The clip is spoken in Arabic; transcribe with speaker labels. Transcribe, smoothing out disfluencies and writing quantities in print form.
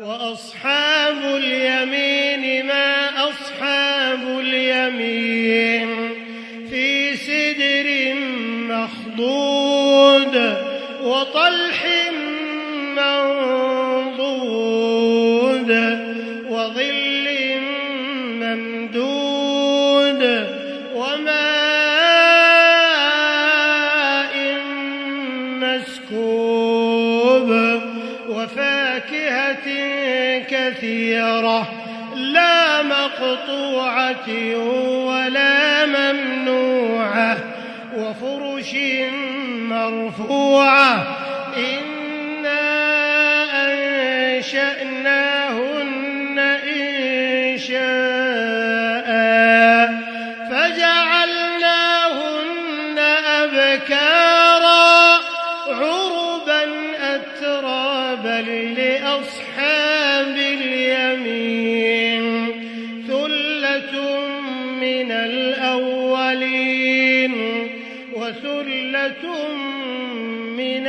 Speaker 1: وأصحاب اليمين ما أصحاب اليمين في سدر مخضود وطلح منضود وظل ممدود وماء مسكوب وفاكهة كثيرة لا مقطوعة ولا ممنوعة وفرش مرفوعة إنا أنشأناهن إنشاء فجعلناهن أبكارا عربا أترابا لأصحاب اليمين ثلة من الأولين وثلة من